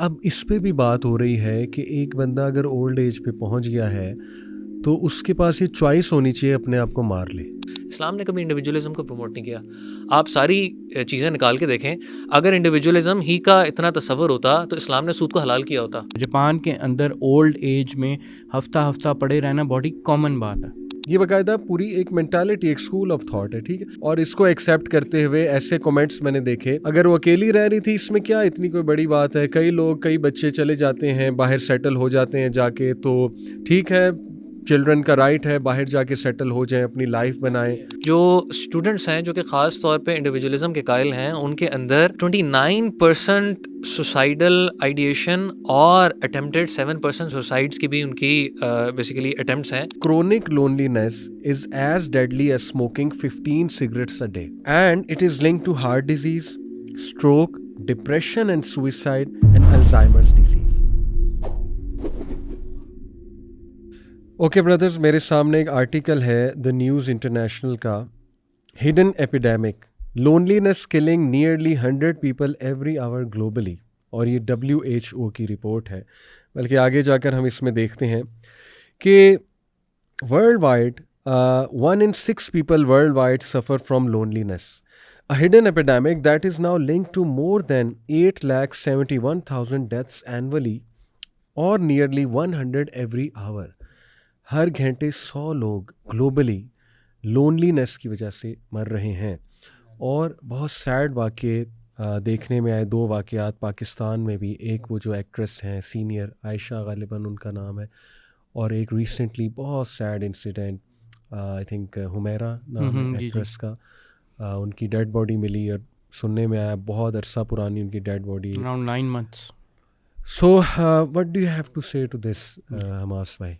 अब इस पे भी बात हो रही है कि एक बंदा अगर ओल्ड एज पे पहुंच गया है तो उसके पास ये चॉइस होनी चाहिए अपने आप को मार ले। इस्लाम ने कभी इंडिविजुअलिज्म को प्रमोट नहीं किया। आप सारी चीज़ें निकाल के देखें, अगर इंडिविजुअलिज्म ही का इतना तसव्वुर होता तो इस्लाम ने सूद को हलाल किया होता। जापान के अंदर ओल्ड एज में हफ्ता हफ्ता पड़े रहना बहुत ही कॉमन बात है। ये बाकायदा पूरी एक मेंटालिटी, एक स्कूल ऑफ थॉट है, ठीक है। और इसको एक्सेप्ट करते हुए ऐसे कमेंट्स मैंने देखे, अगर वो अकेली रह रही थी इसमें क्या इतनी कोई बड़ी बात है, कई बच्चे चले जाते हैं बाहर सेटल हो जाते हैं जाके, तो ठीक है, चिल्ड्रन का राइट है बाहर जाके सेटल हो जाएं, अपनी लाइफ बनाएं। जो स्टूडेंट्स हैं जो कि ख़ास तौर पे इंडिविजुअलिज्म के कायल हैं, उनके अंदर 29% सुसाइडल आइडिएशन और अटेम्प्टेड 7% सुसाइड्स की भी उनकी बेसिकली अटेम्प्ट्स हैं। Chronic loneliness is as deadly as smoking 15 cigarettes a day, and it is linked to heart disease, stroke, depression and suicide, and Alzheimer's disease. Okay brothers, मेरे सामने एक article है the news international का, hidden epidemic, loneliness killing nearly 100 people every hour globally, और ये WHO की report है। बल्कि आगे जाकर हम इसमें देखते हैं कि world wide 1 in 6 people worldwide suffer from loneliness, a hidden epidemic that is now linked to more than 8,71,000 deaths annually, or nearly 100 every hour. हर घंटे 100 लोग ग्लोबली लोनलीनेस की वजह से मर रहे हैं। और बहुत सैड वाक़े देखने में आए, 2 वाक़यात पाकिस्तान में भी, एक वो जो एक्ट्रेस हैं सीनियर आयशा गालिबन उनका नाम है, और एक रिसेंटली बहुत sad incident, I think Humaira नाम है एक्ट्रेस का, उनकी डेड बॉडी मिली और सुनने में आया बहुत अरसा पुरानी उनकी dead body, around 9 months। So what do you have to say to this Hamas भाई?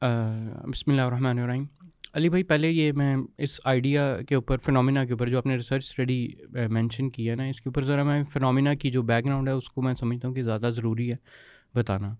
बिस्मिल्लाहिर्रहमानिर्रहीम। अली भाई, पहले ये मैं इस आइडिया के ऊपर, फिनोमिना के ऊपर जो आपने रिसर्च स्टडी मेंशन किया ना, इसके ऊपर ज़रा मैं फिनोमिना की जो बैकग्राउंड है उसको मैं समझता हूँ कि ज़्यादा ज़रूरी है बताना।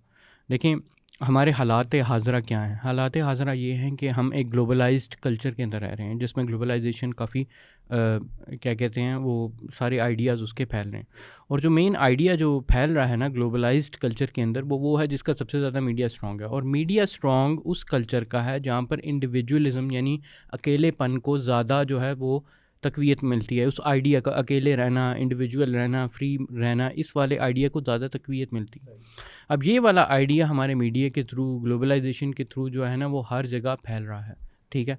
देखिए, हमारे हालात हाज़रा क्या हैं? हालात हाज़रा ये हैं कि हम एक ग्लोबलाइज्ड कल्चर के अंदर रह रहे हैं, जिसमें ग्लोबलाइजेशन काफ़ी क्या कहते हैं, वो सारे आइडियाज़ उसके फैल रहे हैं। और जो मेन आइडिया जो फैल रहा है ना ग्लोबलाइज्ड कल्चर के अंदर, वो है जिसका सबसे ज़्यादा मीडिया स्ट्रॉन्ग है। और मीडिया स्ट्रॉन्ग उस कल्चर का है जहाँ पर इंडिविजुअलिज़म यानी अकेलेपन को ज़्यादा जो है वो तक़वियत मिलती है। उस आइडिया का, अकेले रहना, इंडिविजुअल रहना, फ्री रहना, इस वाले आइडिया को ज़्यादा तक़वियत मिलती है। अब ये वाला आइडिया हमारे मीडिया के थ्रू, ग्लोबलाइजेशन के थ्रू जो है ना, वो हर जगह फैल रहा है, ठीक है।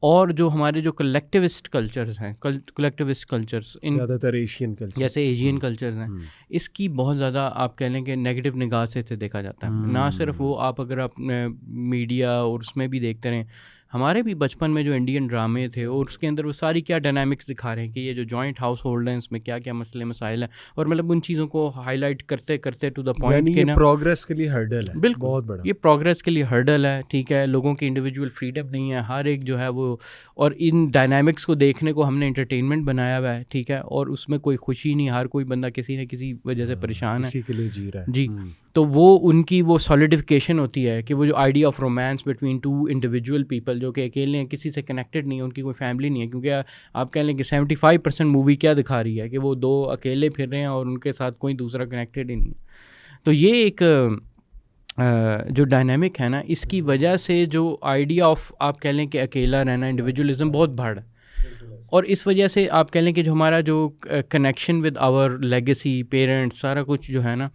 और जो हमारे जो कलेक्टिविस्ट कल्चर्स हैं, कलेक्टिविस्ट कल्चर्स, इन ज़्यादातर एशियन कल्चर, जैसे एशियन कल्चर्स हैं, इसकी बहुत ज़्यादा आप कह लें कि नेगेटिव निगाह से इसे देखा जाता है। ना सिर्फ वो, आप अगर अपने मीडिया और उसमें भी देखते रहें, हमारे भी बचपन में जो इंडियन ड्रामे थे और उसके अंदर वो सारी क्या डायनामिक्स दिखा रहे हैं कि ये जो जॉइंट हाउस होल्ड हैं इसमें क्या क्या मसले मसाइल हैं, और मतलब उन चीज़ों को हाईलाइट करते करते टू द पॉइंट कि ना प्रोग्रेस के लिए हर्डल है, बिल्कुल बहुत बड़ा, ये प्रोग्रेस के लिए हर्डल है, ठीक है। लोगों की इंडिविजुअल फ्रीडम नहीं है, हर एक जो है वो, और इन डायनामिक्स को देखने को हमने एंटरटेनमेंट बनाया हुआ है, ठीक है। और उसमें कोई खुशी नहीं, हर कोई बंदा किसी न किसी वजह से परेशान है, किसी के लिए जी रहा है जी। तो वो उनकी वो सॉलिडिफिकेशन होती है कि वो जो idea of romance between 2 individual people जो कि अकेले हैं, किसी से कनेक्टेड नहीं है, उनकी कोई फैमिली नहीं है। क्योंकि आप कह लें कि 75% मूवी क्या दिखा रही है कि वो 2 अकेले फिर रहे हैं और उनके साथ कोई दूसरा कनेक्टेड ही नहीं है। तो ये एक जो डायनामिक है ना, इसकी वजह से जो आइडिया ऑफ, आप कह लें कि अकेला रहना, इंडिविजुअलिज्म बहुत बढ़, और इस वजह से आप कह लें कि जो हमारा जो connection with our legacy, parents, सारा कुछ जो है ना,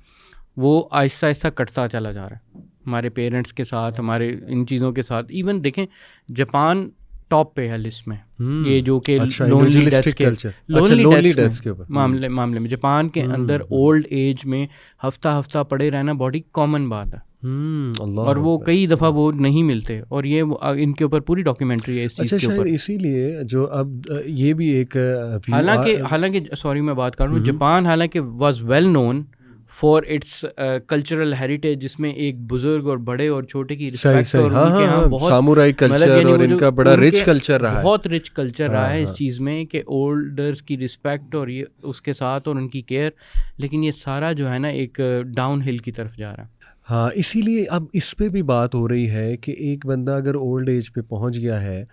वो आहिस्ता आहिस्ता कटता चला जा रहा है हमारे पेरेंट्स के साथ, हमारे इन चीज़ों के साथ। इवन देखें, जापान टॉप पे है लिस्ट में, ये जो कि लोनली डेथ्स के मामले में जापान के अंदर ओल्ड एज में हफ्ता हफ्ता पड़े रहना बहुत ही कॉमन बात है। और वो कई दफ़ा वो नहीं मिलते, और ये इनके ऊपर पूरी डॉक्यूमेंट्री है इस चीज़ के ऊपर। इसीलिए जो अब ये भी एक, हालांकि सॉरी मैं बात कर रहा हूँ, जापान हालांकि was well known for its cultural heritage, जिसमें एक बुजुर्ग और बड़े और छोटे की रिस्पेक्ट, और उनके यहाँ बहुत सामुराई कल्चर और इनका बड़ा रिच कल्चर रहा है, बहुत रिच कल्चर रहा है इस चीज़ में कि ओल्डर्स की रिस्पेक्ट और ये उसके साथ और उनकी केयर। लेकिन ये सारा जो है ना एक डाउन हिल की तरफ जा रहा है। हाँ, इसीलिए अब इस पे भी बात हो रही है कि एक बंदा अगर ओल्ड एज पे पहुंच गया है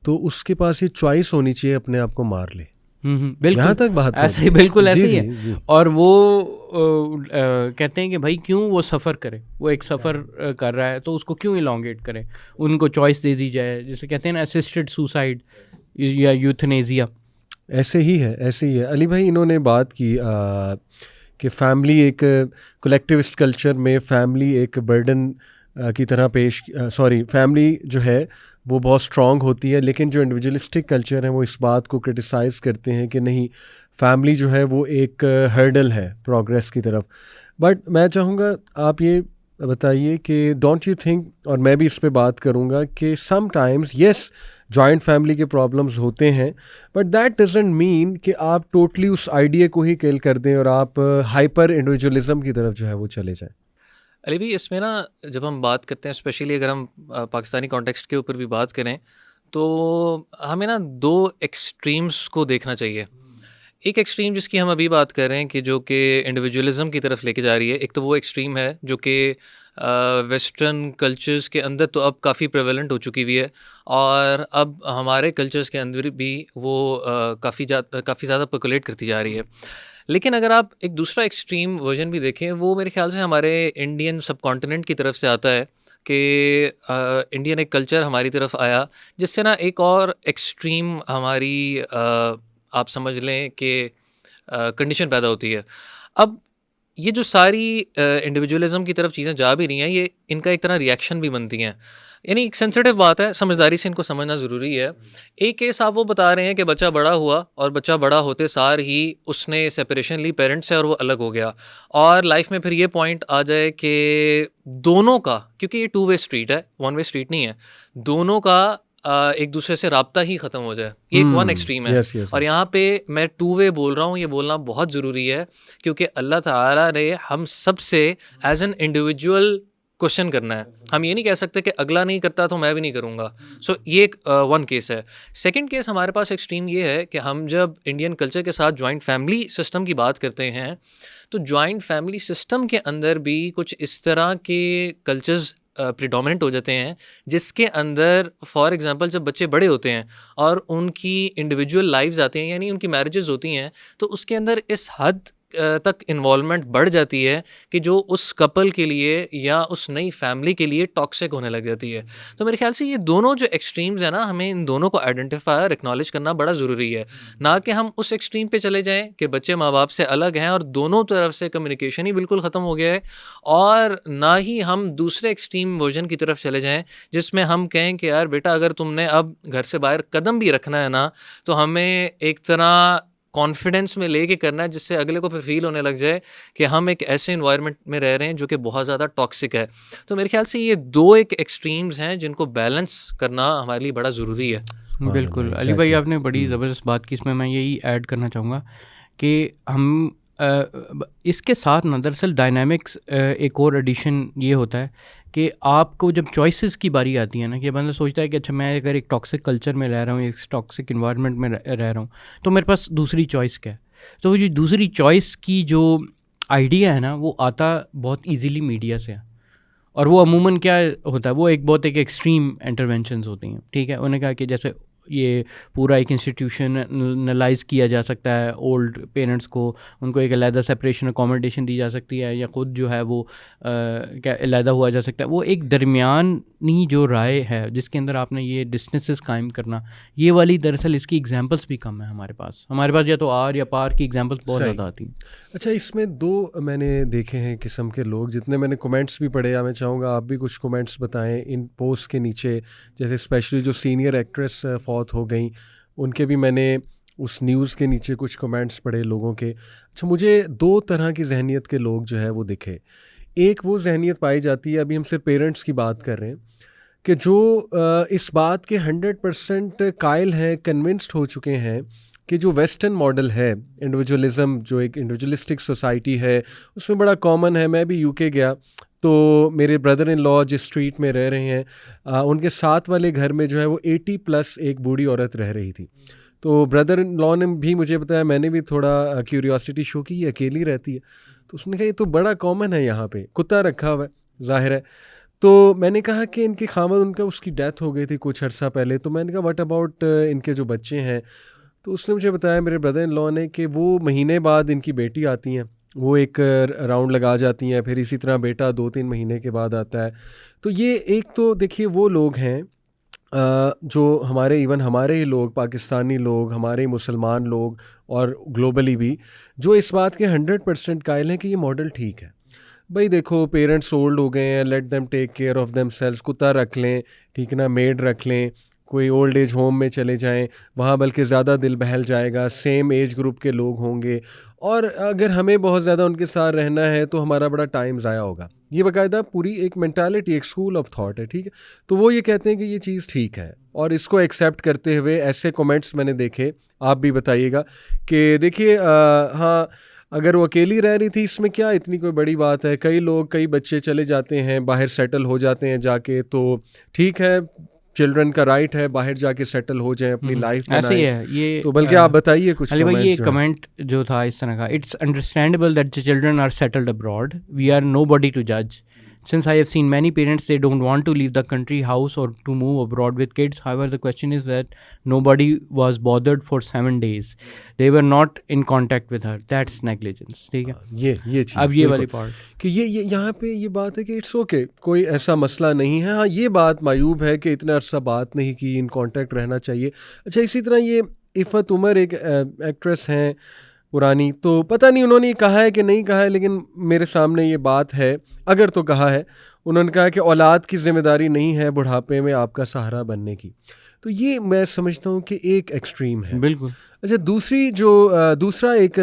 तो उसके पास ये चॉइस होनी चाहिए अपने आप को मार ले। बिल्कुल यहाँ तक बात है। ऐसे ही, बिल्कुल ऐसे जी, ही जी, है। जी। और वो कहते हैं कि भाई क्यों वो सफ़र करे, वो एक सफ़र कर रहा है तो उसको क्यों इलोंगेट करे, उनको चॉइस दे दी जाए, जिसे कहते हैं ना असिस्टेड सुसाइड या यूथनेजिया। ऐसे ही है, ऐसे ही है। अली भाई, इन्होंने बात की कि फैमिली एक कलेक्टिविस्ट कल्चर में फैमिली एक बर्डन की तरह पेश, सॉरी, फैमिली जो है वो बहुत स्ट्रॉन्ग होती है, लेकिन जो इंडिविजुअलिस्टिक कल्चर है वो इस बात को क्रिटिसाइज़ करते हैं कि नहीं, फैमिली जो है वो एक हर्डल है प्रोग्रेस की तरफ। बट मैं चाहूँगा आप ये बताइए कि डोंट यू थिंक, और मैं भी इस पे बात करूँगा कि समटाइम्स येस जॉइंट फैमिली के प्रॉब्लम्स होते हैं, बट दैट डजंट मीन कि आप टोटली उस आइडिया को ही किल कर दें और आप हाइपर इंडिविजुअलिज्म की तरफ जो है वो चले जाएं। अली भी इसमें ना, जब हम बात करते हैं, स्पेशली अगर हम पाकिस्तानी कॉन्टेक्स्ट के ऊपर भी बात करें, तो हमें ना दो एक्सट्रीम्स को देखना चाहिए। एक एक्सट्रीम जिसकी हम अभी बात कर रहे हैं कि जो कि इंडिविजुअलिज्म की तरफ लेके जा रही है, एक तो वो एक्सट्रीम है जो कि वेस्टर्न कल्चर्स के अंदर तो अब काफ़ी प्रेवलेंट हो चुकी हुई है, और अब हमारे कल्चर्स के अंदर भी वो काफ़ी ज़्यादा पर्कुलेट करती जा रही है। लेकिन अगर आप एक दूसरा एक्सट्रीम वर्जन भी देखें, वो मेरे ख्याल से हमारे इंडियन सब कॉन्टिनेंट की तरफ से आता है कि इंडियन एक कल्चर हमारी तरफ आया, जिससे ना एक और एक्सट्रीम हमारी आप समझ लें कि कंडीशन पैदा होती है। अब ये जो सारी इंडिविजुअलिज्म की तरफ चीज़ें जा भी रही हैं, ये इनका एक तरह रिएक्शन भी बनती हैं। यानी एक सेंसिटिव बात है, समझदारी से इनको समझना ज़रूरी है। एक केस आप वो बता रहे हैं कि बच्चा बड़ा हुआ और बच्चा बड़ा होते सार ही उसने सेपरेशन ली पेरेंट्स से और वो अलग हो गया, और लाइफ में फिर ये पॉइंट आ जाए कि दोनों का, क्योंकि ये 2 वे स्ट्रीट है, 1 वे स्ट्रीट नहीं है, दोनों का एक दूसरे से राब्ता ही ख़त्म हो जाए। ये एक वन एक्सट्रीम है। यस, यस, और यहाँ पे मैं 2 वे बोल रहा हूँ, ये बोलना बहुत ज़रूरी है, क्योंकि अल्लाह ताला ने हम सब से एज एन इंडिविजुअल क्वेश्चन करना है। हम ये नहीं कह सकते कि अगला नहीं करता तो मैं भी नहीं करूँगा। सो ये एक वन केस है। सेकंड केस हमारे पास एक्सट्रीम ये है कि हम जब इंडियन कल्चर के साथ जॉइंट फैमिली सिस्टम की बात करते हैं, तो जॉइंट फैमिली सिस्टम के अंदर भी कुछ इस तरह के कल्चर्स प्रिडोमिनेंट हो जाते हैं, जिसके अंदर फॉर एग्जांपल जब बच्चे बड़े होते हैं और उनकी इंडिविजुअल लाइव्स आती हैं, यानी उनकी मैरिजेस होती हैं, तो उसके अंदर इस हद तक इन्वॉल्वमेंट बढ़ जाती है कि जो उस कपल के लिए या उस नई फैमिली के लिए टॉक्सिक होने लग जाती है। तो मेरे ख्याल से ये दोनों जो एक्सट्रीम्स हैं ना, हमें इन दोनों को आइडेंटिफाई और एक्नॉलेज करना बड़ा ज़रूरी है, ना कि हम उस एक्सट्रीम पे चले जाएं कि बच्चे माँ बाप से अलग हैं और दोनों तरफ से कम्युनिकेशन ही बिल्कुल ख़त्म हो गया है, और ना ही हम दूसरे एक्सट्रीम वर्जन की तरफ चले जाएं जिसमें हम कहें कि यार बेटा, अगर तुमने अब घर से बाहर कदम भी रखना है ना, तो हमें एक तरह कॉन्फिडेंस में लेके करना है, जिससे अगले को फिर फील होने लग जाए कि हम एक ऐसे इन्वायरमेंट में रह रहे हैं जो कि बहुत ज़्यादा टॉक्सिक है। तो मेरे ख्याल से ये दो एक एक्सट्रीम्स हैं जिनको बैलेंस करना हमारे लिए बड़ा ज़रूरी है। बिल्कुल अली भाई, आपने बड़ी ज़बरदस्त बात की। इसमें मैं यही ऐड करना चाहूँगा कि हम इसके साथ ना दरअसल डायनामिक्स एक और एडिशन ये होता है कि आपको जब चॉइसेस की बारी आती है ना, कि बंदा सोचता है कि अच्छा मैं अगर एक टॉक्सिक कल्चर में रह रहा हूँ, एक टॉक्सिक इन्वायरमेंट में रह रहा हूँ, तो मेरे पास दूसरी चॉइस क्या है। तो वो जो दूसरी चॉइस की जो आइडिया है ना, वो आता बहुत इजीली मीडिया से है, और वो अमूमन क्या होता है, वो एक बहुत एक एक्सट्रीम इंटरवेंशंस होती हैं। ठीक है, उन्होंने कहा कि जैसे ये पूरा एक इंस्टीट्यूशनलाइज किया जा सकता है ओल्ड पेरेंट्स को, उनको एक अलहदा सेपरेशन अकोमोडेशन दी जा सकती है, या ख़ुद जो है वो क्या अलहदा हुआ जा सकता है। वो एक दरमियानी जो राय है जिसके अंदर आपने ये डिस्टेंसेस कायम करना, ये वाली दरअसल इसकी एग्जांपल्स भी कम है हमारे पास या तो आर या पार की एग्जांपल्स बहुत ज़्यादा आती हैं। अच्छा, इसमें दो मैंने देखे हैं किस्म के लोग, जितने मैंने कमेंट्स भी पढ़े, या मैं चाहूँगा आप भी कुछ कमेंट्स बताएं इन पोस्ट के नीचे। जैसे स्पेशली जो सीनियर एक्ट्रेस फौत हो गई, उनके भी मैंने उस न्यूज़ के नीचे कुछ कमेंट्स पढ़े लोगों के। अच्छा, मुझे दो तरह की जहनीत के लोग जो है वो दिखे। एक वो जहनीत पाई जाती है, अभी हम सिर्फ पेरेंट्स की बात कर रहे हैं, कि जो इस बात के 100% कायल हैं, कन्विंस्ड हो चुके हैं कि जो वेस्टर्न मॉडल है इंडिविजुअलिज्म, जो एक इंडिविजुअलिस्टिक सोसाइटी है, उसमें बड़ा कॉमन है। मैं भी यूके गया तो मेरे ब्रदर इन लॉ जिस स्ट्रीट में रह रहे हैं, उनके साथ वाले घर में जो है वो 80+ एक बूढ़ी औरत रह रही थी। तो ब्रदर इन लॉ ने भी मुझे बताया, मैंने भी थोड़ा क्यूरियोसिटी शो की, ये अकेली रहती है। तो उसने कहा ये तो बड़ा कॉमन है, यहाँ पे कुत्ता रखा हुआ है, जाहिर है। तो मैंने कहा कि इनके खामद, उसकी डेथ हो गई थी कुछ अर्सा पहले। तो मैंने कहा व्हाट अबाउट इनके जो बच्चे हैं। तो उसने मुझे बताया मेरे ब्रदर इन लॉ ने कि वो महीने बाद इनकी बेटी आती हैं, वो एक राउंड लगा जाती हैं, फिर इसी तरह बेटा 2-3 महीने के बाद आता है। तो ये एक तो देखिए वो लोग हैं जो हमारे इवन हमारे ही लोग, पाकिस्तानी लोग, हमारे ही मुसलमान लोग और ग्लोबली भी, जो इस बात के 100% कायल हैं कि ये मॉडल ठीक है। भाई देखो पेरेंट्स ओल्ड हो गए हैं, let them take care of themselves, कुत्ता रख लें, ठीक है ना, मेड रख लें, कोई ओल्ड एज होम में चले जाएं, वहाँ बल्कि ज़्यादा दिल बहल जाएगा, सेम एज ग्रुप के लोग होंगे, और अगर हमें बहुत ज़्यादा उनके साथ रहना है तो हमारा बड़ा टाइम ज़ाया होगा। ये बाकायदा पूरी एक मेंटालिटी, एक स्कूल ऑफ थॉट है, ठीक है। तो वो ये कहते हैं कि ये चीज़ ठीक है, और इसको एक्सेप्ट करते हुए ऐसे कमेंट्स मैंने देखे, आप भी बताइएगा कि देखिए हाँ, अगर वो अकेली रह रही थी इसमें क्या इतनी कोई बड़ी बात है, कई लोग, कई बच्चे चले जाते हैं बाहर, सेटल हो जाते हैं जाके, तो ठीक है, चिल्ड्रन का राइट है बाहर जाके सेटल हो जाएं, अपनी लाइफ ऐसे ही बनाएं। है ये। तो बल्कि आप बताइए कुछ अली भाई, ये comments जो हैं। कमेंट जो था इस तरह का, it's understandable that the children are settled abroad, we are nobody to जज. Since I have seen many parents, they don't want to leave the country house or to move abroad with kids. However, the question is that nobody was bothered for 7 days. They were not in contact with her. That's negligence. ठीक है. ये चीज़ अब ये बिल्कुल, वाली part कि ये यहाँ पे ये बात है कि इट्स ओके, कोई ऐसा मसला नहीं है। हाँ, ये बात मायूब है कि इतना अरसा बात नहीं की, इन कांटेक्ट रहना चाहिए। अच्छा, इसी तरह ये इफ़त उमर एक एक्ट्रेस हैं पुरानी, तो पता नहीं उन्होंने ये कहा है कि नहीं कहा है, लेकिन मेरे सामने ये बात है, अगर तो कहा है, उन्होंने कहा कि औलाद की ज़िम्मेदारी नहीं है बुढ़ापे में आपका सहारा बनने की। तो ये मैं समझता हूँ कि एक एक्सट्रीम है। बिल्कुल. अच्छा, दूसरा एक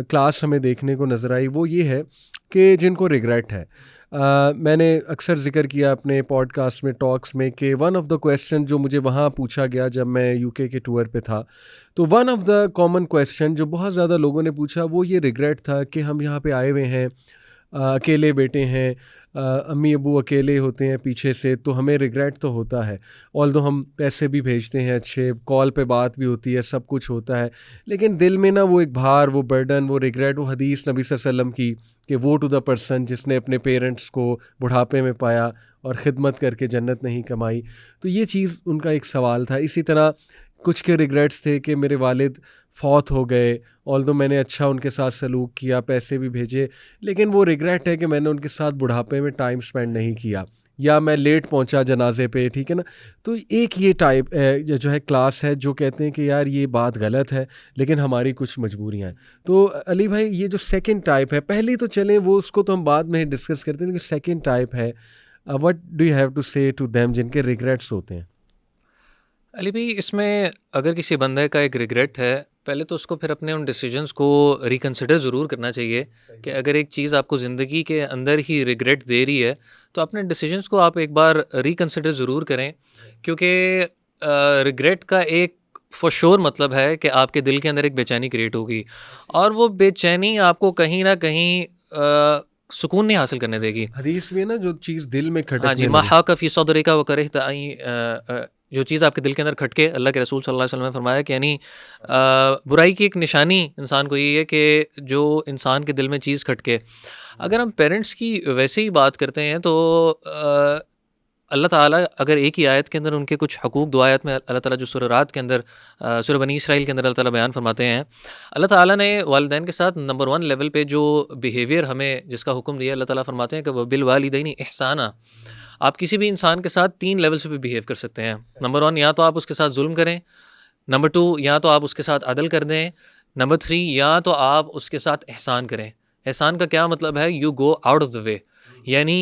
क्लास हमें देखने को नज़र आई, वो ये है कि जिनको रिग्रेट है। मैंने अक्सर ज़िक्र किया अपने पॉडकास्ट में, टॉक्स में, कि वन ऑफ द क्वेश्चन जो मुझे वहाँ पूछा गया जब मैं यूके के टूर पे था, तो one of the common question जो बहुत ज़्यादा लोगों ने पूछा वो ये रिग्रेट था कि हम यहाँ पे आए हुए हैं, अकेले बेटे हैं, अम्मी अबू अकेले होते हैं पीछे से, तो हमें रिग्रेट तो होता है। ऑल्दो हम पैसे भी भेजते हैं अच्छे, कॉल पे बात भी होती है, सब कुछ होता है, लेकिन दिल में ना वो एक भार, वो बर्डन, वो रिग्रेट, वो हदीस नबी सल्लल्लाहु अलैहि वसल्लम की कि वो टू द पर्सन जिसने अपने पेरेंट्स को बुढ़ापे में पाया और ख़िदमत करके जन्नत नहीं कमाई। तो ये चीज़ उनका एक सवाल था। इसी तरह कुछ के रिग्रेट्स थे कि मेरे वालिद फौत हो गए, ऑल्दो मैंने अच्छा उनके साथ सलूक किया, पैसे भी भेजे, लेकिन वो रिग्रेट है कि मैंने उनके साथ बुढ़ापे में टाइम स्पेंड नहीं किया, या मैं लेट पहुंचा जनाजे पे, ठीक है ना। तो एक ये टाइप जो है क्लास है जो कहते हैं कि यार ये बात गलत है, लेकिन हमारी कुछ मजबूरियां हैं। तो अली भाई, ये जो सेकंड टाइप है, पहली तो चलें वो, उसको तो हम बाद में डिस्कस करते हैं, लेकिन सेकंड टाइप है, what do you have to say to them जिनके रिग्रेट्स होते हैं? अली भाई, इसमें अगर किसी बंदे का एक रिग्रेट है, पहले तो उसको फिर अपने उन डिसीजंस को रिकंसिडर ज़रूर करना चाहिए कि अगर एक चीज़ आपको ज़िंदगी के अंदर ही रिग्रेट दे रही है तो अपने डिसीजंस को आप एक बार रिकंसिडर ज़रूर करें, क्योंकि रिग्रेट का एक फॉर श्योर मतलब है कि आपके दिल के अंदर एक बेचैनी क्रिएट होगी, और वो बेचैनी आपको कहीं ना कहीं सुकून नहीं हासिल करने देगी। हदीस में ना जो चीज़ दिल में हाँ जी, खटकने मा लगे, हा कफ़ी सदरिका व करे जो चीज़ आपके दिल के अंदर खटके, अल्लाह के रसूल सल्लल्लाहु अलैहि वसल्लम ने फरमाया कि यानी बुराई की एक निशानी इंसान को ये है कि जो इंसान के दिल में चीज़ खटके। अगर हम पेरेंट्स की वैसे ही बात करते हैं तो अल्लाह ताला अगर एक ही आयत के अंदर उनके कुछ हकूक़, दो आयत में अल्लाह ताला जो सूरह रात के अंदर, सूरह बनी इसराइल के अंदर अल्लाह ताला बयान फरमाते हैं, अल्लाह ताला ने वालिदैन के साथ नंबर 1 लेवल पे जो बिहेवियर हमें जिसका हुक्म दिया, अल्लाह ताला फरमाते हैं कि वह बिल वालिदैनी इहसाना। आप किसी भी इंसान के साथ 3 लेवल्स पे बिहेव कर सकते हैं। नंबर 1, या तो आप उसके साथ जुल्म करें, नंबर 2, या तो आप उसके साथ अदल कर दें, नंबर 3, या तो आप उसके साथ एहसान करें। एहसान का क्या मतलब है? You go out of the वे, यानी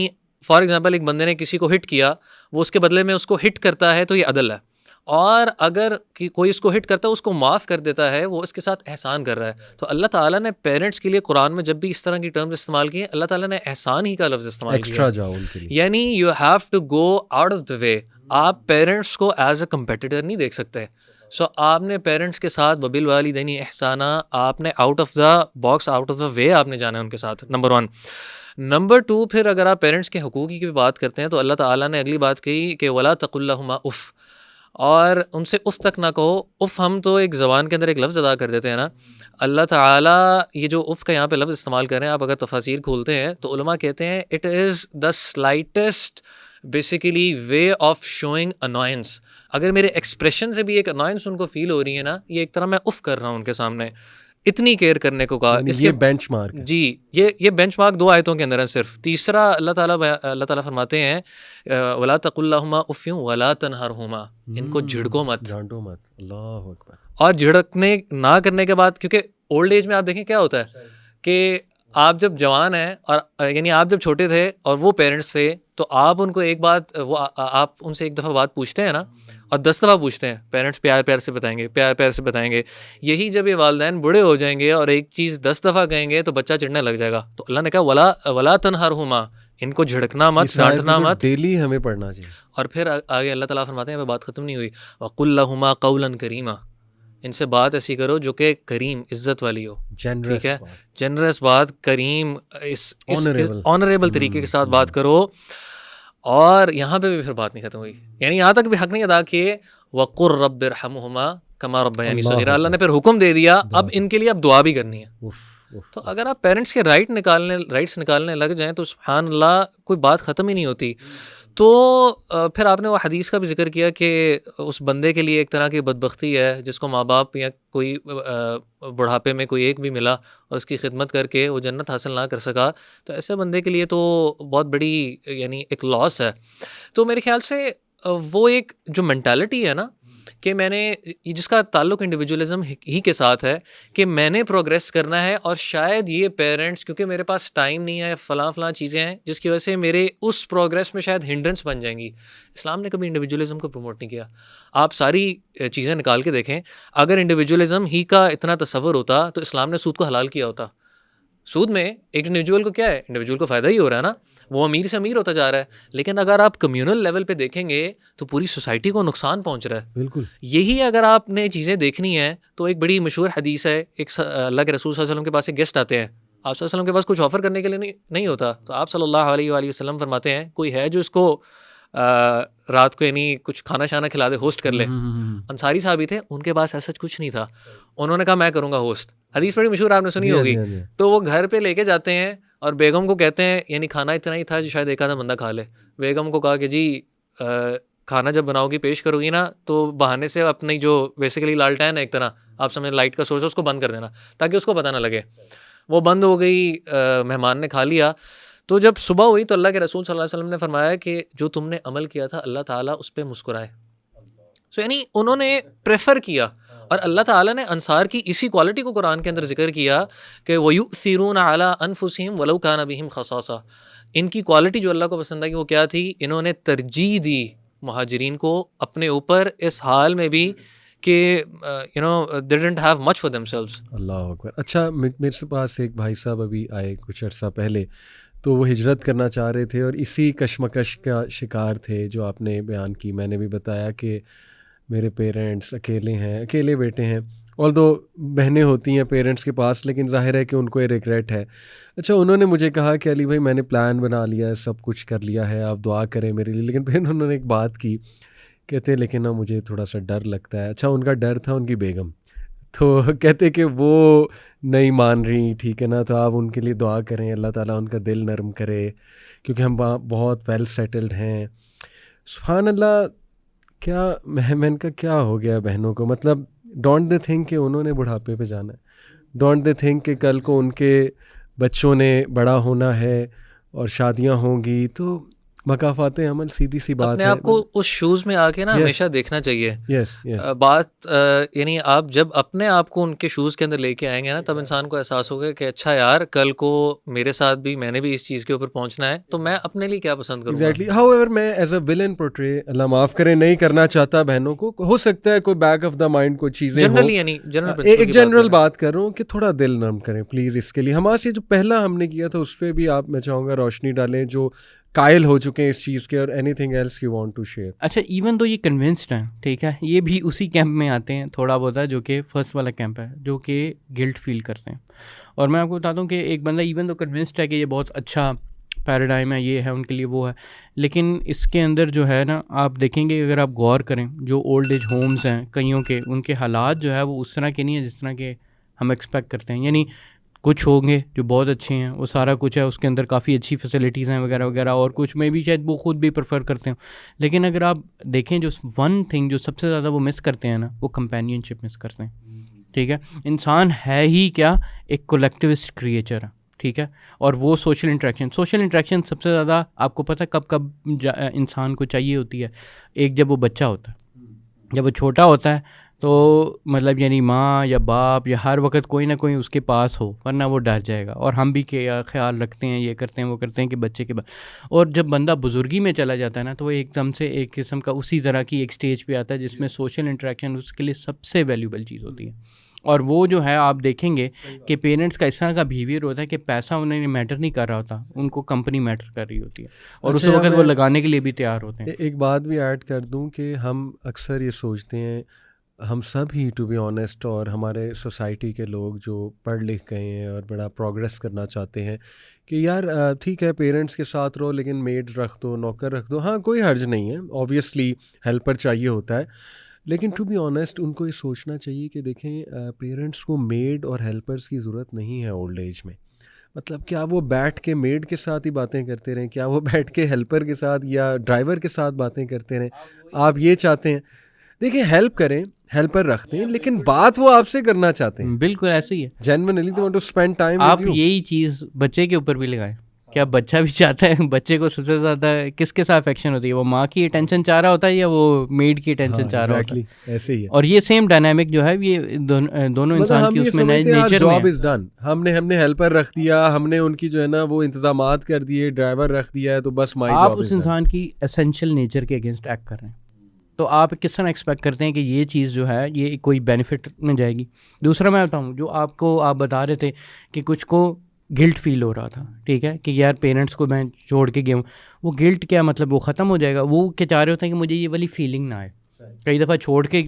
फॉर एग्जांपल एक बंदे ने किसी को हिट किया, वो उसके बदले में उसको हिट करता है तो ये अदल है, और अगर कि कोई इसको हिट करता है उसको माफ़ कर देता है, वो इसके साथ एहसान कर रहा है। तो अल्लाह ताला ने पेरेंट्स के लिए कुरान में जब भी इस तरह की टर्म्स इस्तेमाल किए, अल्लाह ताला ने एहसान ही का लफ्ज़ इस्तेमाल किया, एक्स्ट्रा जाओ उनके लिए, यानी you have to go out of the way. आप पेरेंट्स को एज अ कम्पेटिटर नहीं देख सकते। सो आपने पेरेंट्स के साथ वबिल वालिदैनी एहसाना, आपने out of the box, out of the वे आपने जाना है उनके साथ, नंबर 1। नंबर 2, फिर अगर आप पेरेंट्स के हकूक़ की बात करते हैं तो अल्लाह ताला ने अगली बात कही कि वला तकुल्लहुमा उफ़, और उनसे उफ़ तक ना कहो। उफ़ हम तो एक ज़बान के अंदर एक लफ्ज़ अदा कर देते हैं ना, अल्लाह ताला ये जो उफ़ का यहाँ पे लफ्ज़ इस्तेमाल कर रहे हैं, आप अगर तफसीर खोलते हैं तो उलमा कहते हैं it is the slightest basically way of showing annoyance. अगर मेरे एक्सप्रेशन से भी एक अनॉयंस उनको फील हो रही है ना, ये एक तरह मैं उफ कर रहा हूँ उनके सामने, इतनी केयर करने को कहा। यानी इसके ये बेंचमार्क है। जी, ये बेंचमार्क 2 आयतों के अंदर है सिर्फ। तीसरा अल्लाह ताला फरमाते हैं वला तकुल लहुमा उफ़्फ़िन वला तनहरहुमा, इनको झिड़को मत। डांटो मत। अल्लाह अकबर। और झिड़कने ना करने के बाद, क्योंकि ओल्ड एज में आप देखें क्या होता है कि आप जब जवान हैं और यानी आप जब छोटे थे और वो पेरेंट्स थे, तो आप उनको एक बात वो आप उनसे एक दफ़ा बात पूछते हैं ना, और 10 दफ़ा पूछते हैं, पेरेंट्स प्यार प्यार से बताएंगे, प्यार प्यार से बताएंगे। यही जब ये वालिदैन बूढ़े हो जाएंगे और एक चीज़ 10 दफ़ा कहेंगे तो बच्चा चिढ़ने लग जाएगा। तो अल्लाह ने कहा वला तनहरहुमा, इनको झिड़कना मत, डांटना मत। डेली हमें पढ़ना चाहिए। और फिर आगे अल्लाह ताला फरमाते हैं, बात ख़त्म नहीं हुई, वक़ुल लहुमा क़ौलन करीमा, इनसे बात ऐसी करो जो कि करीम, इज़्ज़त वाली हो, ठीक है, जनरस बात, करीम, इस ऑनरेबल तरीके के साथ बात करो। और यहाँ पे भी फिर बात नहीं ख़त्म हुई, यानी यहाँ तक भी हक़ नहीं अदा किए। वक़ुर रब्बिरहमुहुमा कमा रब्बयानी सगीरा, अल्लाह ने फिर हुक्म दे दिया, अब इनके लिए अब दुआ भी करनी है। तो अगर आप पेरेंट्स के राइट्स निकालने लग जाएं तो सुभान अल्लाह, कोई बात ख़त्म ही नहीं होती। तो फिर आपने वो हदीस का भी जिक्र किया कि उस बंदे के लिए एक तरह की बदबख्ती है जिसको माँ बाप या कोई बुढ़ापे में कोई एक भी मिला और उसकी खिदमत करके वो जन्नत हासिल ना कर सका, तो ऐसे बंदे के लिए तो बहुत बड़ी यानी एक लॉस है। तो मेरे ख्याल से वो एक जो मेंटालिटी है ना कि मैंने, जिसका ताल्लुक़ इंडिविजुअलिज़म ही के साथ है कि मैंने प्रोग्रेस करना है, और शायद ये पेरेंट्स, क्योंकि मेरे पास टाइम नहीं है, फ़लाँ चीज़ें हैं जिसकी वजह से मेरे उस प्रोग्रेस में शायद हिंड्रेंस बन जाएंगी। इस्लाम ने कभी इंडिविजुअलिज़म को प्रमोट नहीं किया। आप सारी चीज़ें निकाल के देखें, अगर इंडिविजुअलिज़म ही का इतना तसव्वुर होता तो इस्लाम ने सूद को हलाल किया होता। सूद में एक इंडिविजुअल को क्या है, इंडिविजुअल को फ़ायदा ही हो रहा है ना, वो अमीर से अमीर होता जा रहा है। लेकिन अगर आप कम्युनल लेवल पे देखेंगे तो पूरी सोसाइटी को नुकसान पहुंच रहा है। बिल्कुल। यही अगर आपने चीज़ें देखनी है तो एक बड़ी मशहूर हदीस है, एक अल्लाह के रसूल सल्लल्लाहु अलैहि वसल्लम के पास एक गेस्ट आते हैं, आप सल्लल्लाहु अलैहि वसल्लम के पास कुछ ऑफ़र करने के लिए नहीं होता, तो आप सल्लल्लाहु अलैहि वसल्लम फरमाते हैं, कोई है जो इसको रात को यानी कुछ खाना शाना खिला दे, होस्ट कर ले। अंसारी साहब ही थे, उनके पास ऐसा कुछ नहीं था, उन्होंने कहा मैं करूँगा होस्ट। हदीस बड़ी मशहूर, आपने सुनी होगी। तो वो घर पे लेके जाते हैं और बेगम को कहते हैं, यानी खाना इतना ही था जो शायद एक आधा बंदा खा ले। बेगम को कहा कि जी खाना जब बनाओगी पेश करोगी ना, तो बहाने से अपनी जो बेसिकली लालटेन है एक तरह, आप समझ लाइट का सोर्स, उसको बंद कर देना ताकि उसको पता ना लगे। वो बंद हो गई, मेहमान ने खा लिया। तो जब सुबह हुई तो अल्लाह के रसूल सल्लल्लाहु अलैहि वसल्लम ने फरमाया कि जो तुमने अमल किया था अल्लाह ताला उस पर मुस्कुराए। सो यानी उन्होंने प्रेफर किया, और अल्लाह ताला ने अंसार की इसी क्वालिटी को कुरान के अंदर जिक्र किया कि वयुसिरून अला अनफुसिहिम वलौ काना बिहिम खसासा। इनकी क्वालिटी जो अल्लाह को पसंद आई वो क्या थी, इन्होंने तरजीह दी मुहाजिरीन को अपने ऊपर, इस हाल में भी कि you know they didn't have much for themselves. अल्लाह अकबर। अच्छा, मेरे पास एक भाई साहब अभी आए कुछ अर्सा पहले, तो वो हिजरत करना चाह रहे थे और इसी कशमकश का शिकार थे जो आपने बयान की। मैंने भी बताया कि मेरे पेरेंट्स अकेले हैं, अकेले बेटे हैं, ऑल्दो बहनें होती हैं पेरेंट्स के पास, लेकिन ज़ाहिर है कि उनको ये रिग्रेट है। अच्छा, उन्होंने मुझे कहा कि अली भाई मैंने प्लान बना लिया है, सब कुछ कर लिया है, आप दुआ करें मेरे लिए। लेकिन फिर उन्होंने एक बात की, कहते लेकिन ना मुझे थोड़ा सा डर लगता है। अच्छा, उनका डर था उनकी बेगम, तो कहते कि वो नहीं मान रही, ठीक है ना, तो आप उनके लिए दुआ करें, अल्लाह ताला उनका दिल नरम करे, क्योंकि हम बहुत वेल सेटल्ड हैं। सुभान अल्लाह। क्या मैं इनका क्या हो गया बहनों को, मतलब डोंट दे थिंक कि उन्होंने बुढ़ापे पे जाना है, डोंट दे थिंक कि कल को उनके बच्चों ने बड़ा होना है और शादियां होंगी, तो मकाफात अमल सीधी सी बात अपने है। आपको उस शूज़ में आके ना हमेशा देखना चाहिए। बात यानी आप जब अपने आप को उनके शूज़ के अंदर लेके आएंगे ना, तब इंसान को एहसास होगा कि अच्छा यार, कल को मेरे साथ भी, मैंने भी इस चीज़ के ऊपर पहुंचना है, तो मैं अपने लिए क्या पसंद करूँगा। एग्जैक्टली। हाउएवर मैं एज अ विलन पोर्ट्रे, अल्लाह माफ़ करे, नहीं करना चाहता बहनों को। हो सकता है कोई बैक ऑफ द माइंड कोई चीज़ें जनरली, यानी एक जनरल बात कर रहा हूँ कि थोड़ा दिल नरम करें प्लीज़। इसके लिए हमारे से जो पहला हमने किया था उस पर भी आप, मैं चाहूँगा, रोशनी डालें जो कायल हो चुके हैं इस चीज़ के, और anything else you want to share. अच्छा, इवन तो ये कन्विंस्ड हैं, ठीक है, ये भी उसी कैंप में आते हैं थोड़ा बहुत है, जो कि फर्स्ट वाला कैंप है, जो कि गिल्ट फील करते हैं। और मैं आपको बताता हूँ कि एक बंदा इवन तो कन्विंस्ड है कि ये बहुत अच्छा पैराडाइम है, ये है उनके लिए, वो है, लेकिन इसके अंदर जो है ना, आप देखेंगे अगर आप गौर करें, जो ओल्ड एज होम्स हैं कईयों के, उनके हालात जो है वो उस तरह के नहीं है जिस तरह के हम एक्सपेक्ट करते हैं। यानी कुछ होंगे जो बहुत अच्छे हैं, वो सारा कुछ है, उसके अंदर काफ़ी अच्छी फैसिलिटीज़ हैं वगैरह वगैरह, और कुछ में भी शायद वो खुद भी प्रेफर करते हो। लेकिन अगर आप देखें जो वन थिंग जो सबसे ज़्यादा वो मिस करते हैं ना, वो कंपेनियनशिप मिस करते हैं। ठीक है, इंसान है ही क्या, एक कोलेक्टिविस्ट क्रिएचर है। ठीक है, और वो सोशल इंट्रैक्शन सबसे ज़्यादा आपको पता है कब कब इंसान को चाहिए होती है। एक, जब वो बच्चा होता है, जब वो छोटा होता है तो मतलब यानी माँ या बाप या हर वक्त कोई ना कोई उसके पास हो, वरना वो डर जाएगा। और हम भी ख्याल रखते हैं, ये करते हैं वो करते हैं कि बच्चे के बाद। और जब बंदा बुजुर्गी में चला जाता है ना, तो वो एकदम से एक किस्म का उसी तरह की एक स्टेज पे आता है जिसमें सोशल इंटरेक्शन उसके लिए सबसे वैल्यूबल चीज़ होती है। और वो जो है आप देखेंगे कि पेरेंट्स का इस तरह का बिहेवियर होता है कि पैसा उन्हें मैटर नहीं कर रहा होता, उनको कंपनी मैटर कर रही होती है, और उस वक्त वो लगाने के लिए भी तैयार होते हैं। एक बात भी ऐड कर दूं कि हम अक्सर ये सोचते हैं, हम सब ही टू बी ऑनेस्ट, और हमारे सोसाइटी के लोग जो पढ़ लिख गए हैं और बड़ा प्रोग्रेस करना चाहते हैं कि यार ठीक है पेरेंट्स के साथ रहो लेकिन मेड्स रख दो, नौकर रख दो, हाँ कोई हर्ज नहीं है, ऑब्वियसली हेल्पर चाहिए होता है। लेकिन टू बी ऑनेस्ट उनको ये सोचना चाहिए कि देखें पेरेंट्स को मेड और हेल्पर्स की ज़रूरत नहीं है ओल्ड एज में। मतलब क्या वो बैठ के मेड के साथ ही बातें करते रहें, क्या वो बैठ के हेल्पर के साथ या ड्राइवर के साथ बातें करते रहें? आप ये चाहते हैं, देखिए हेल्प करें, हेल्पर रखते हैं, लेकिन बात वो आपसे करना चाहते हैं। बिल्कुल ऐसे ही है, genuinely they want to spend time. आप यही चीज़ बच्चे के ऊपर भी लगाएं। क्या बच्चा भी चाहता है, बच्चे को सबसे ज़्यादा किसके साथ अफेक्शन होती है, वो माँ की अटेंशन चाह रहा होता है या वो मेड की अटेंशन चाह रहा होता है? ऐसे ही है। और ये सेम डायनामिक जो है ये दोनों इंसान की उसमें नेचर में जॉब इज डन, हमने हेल्पर रख दिया, हमने उनकी जो है ना वो इंतजामात कर दिए, ड्राइवर रख दिया है, तो बस माई जॉब। आप उस इंसान की एसेंशियल नेचर के अगेंस्ट एक्ट कर रहे हैं, तो आप किस तरह एक्सपेक्ट करते हैं कि ये चीज़ जो है ये कोई बेनिफिट में जाएगी? दूसरा मैं बताऊँ, जो आप बता रहे थे कि कुछ को गिल्ट फील हो रहा था, ठीक है, कि यार पेरेंट्स को मैं छोड़ के गया हूँ, वो गिल्ट क्या मतलब वो ख़त्म हो जाएगा? वो क्या चाह रहे होते हैं कि मुझे ये वाली फीलिंग ना आए। कई दफ़ा छोड़ के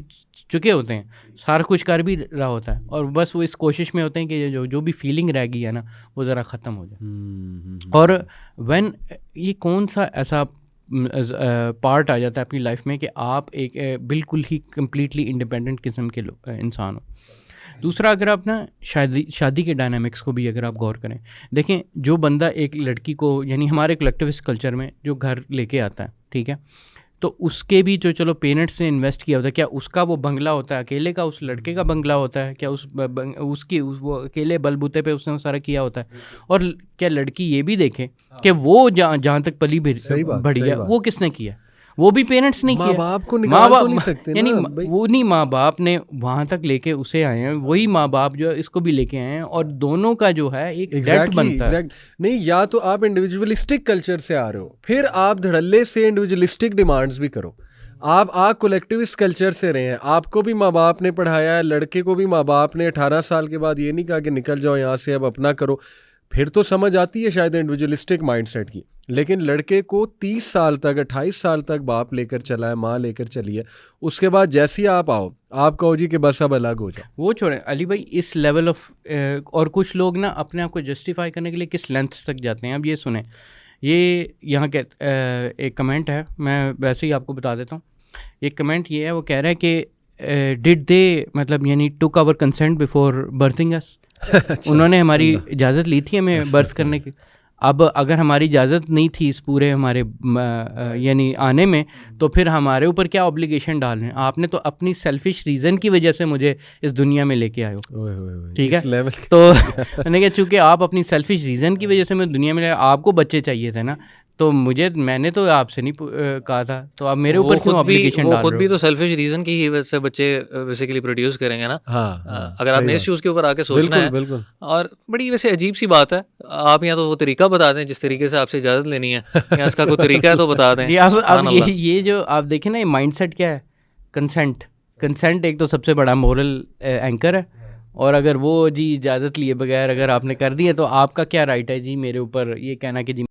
चुके होते हैं, सारा कुछ कर भी रहा होता है, और बस वो इस कोशिश में होते हैं कि जो भी फीलिंग रह गई है ना वो ज़रा ख़त्म हो जाए। और व्हेन ये कौन सा ऐसा पार्ट आ जाता है अपनी लाइफ में कि आप एक बिल्कुल ही कम्प्लीटली इंडिपेंडेंट किस्म के इंसान हो। दूसरा, अगर आप ना शादी के डायनामिक्स को भी अगर आप गौर करें, देखें जो बंदा एक लड़की को, यानी हमारे कलेक्टिविस्ट कल्चर में जो घर लेके आता है, ठीक है, तो उसके भी जो चलो पेरेंट्स ने इन्वेस्ट किया होता है, क्या उसका वो बंगला होता है अकेले का, उस लड़के का बंगला होता है क्या, वो अकेले बलबूते पे उसने सारा किया होता है? और क्या लड़की ये भी देखे कि वो जहाँ तक पली बढ़ी है वो किसने किया? वो भी पेरेंट्स ने किया। माँ बाप को निकाल तो नहीं सकते, यानी वो नहीं, माँ बाप ने वहाँ तक लेके उसे आए हैं, वही माँ बाप जो इसको भी लेके आए हैं, और दोनों का जो है एक डेट बनता है। नहीं, या तो आप इंडिविजुअलिस्टिक कल्चर से आ रहे हो, फिर आप धड़ल्ले से इंडिविजुअलिस्टिक डिमांड्स भी करो। आप कोलेक्टिविस्ट कल्चर से रहे हैं, आपको भी माँ बाप ने पढ़ाया है, लड़के को भी माँ बाप ने 18 साल के बाद ये नहीं कहा कि निकल जाओ यहाँ से, अब अपना करो, फिर तो समझ आती है शायद इंडिविजुअलिस्टिक माइंडसेट की। लेकिन लड़के को 30 साल तक 28 साल तक बाप लेकर चला है, माँ लेकर चली है, उसके बाद जैसे ही आप आओ, आप कहो जी कि बस अब अलग हो जाओ। वो छोड़ें अली भाई, इस लेवल ऑफ और कुछ लोग ना अपने आप को जस्टिफाई करने के लिए किस लेंथ तक जाते हैं। अब ये सुने, ये यहाँ के एक कमेंट है, मैं वैसे ही आपको बता देता हूँ। एक कमेंट ये है, वो कह रहा है कि डिड दे मतलब यानी took our consent before birthing us. उन्होंने हमारी इजाज़त ली थी हमें बर्थ करने की। अब अगर हमारी इजाज़त नहीं थी इस पूरे हमारे यानी आने में, तो फिर हमारे ऊपर क्या ऑब्लिगेशन डाल रहे हैं? आपने तो अपनी सेल्फिश रीज़न की वजह से मुझे इस दुनिया में लेके आए हो, ठीक है। तो मैंने कहा चूँकि आप अपनी सेल्फिश रीज़न की वजह से मैं दुनिया में, आपको बच्चे चाहिए थे ना, तो मैंने तो आपसे नहीं कहा था, तो आप मेरे ऊपर क्यों ऑब्लिगेशन डाल रहे हो? खुद भी तो सेल्फिश रीजन की ही वजह से बच्चे बेसिकली प्रोड्यूस करेंगे ना। हाँ, अगर आपने इस चीज़ के ऊपर आके सोचना है। बिल्कुल। और बड़ी वैसे अजीब सी बात है, आप यहाँ तो वो तरीका बता दें जिस तरीके से आपसे इजाज़त लेनी है, या इसका कोई तरीका है तो बता दें। अब ये जो आप देखें ना, ये माइंडसेट क्या है, कंसेंट एक तो सबसे बड़ा मोरल एंकर है, और अगर वो जी इजाज़त लिए बगैर अगर आपने कर दी है, तो आपका क्या राइट है जी मेरे ऊपर ये कहना कि जी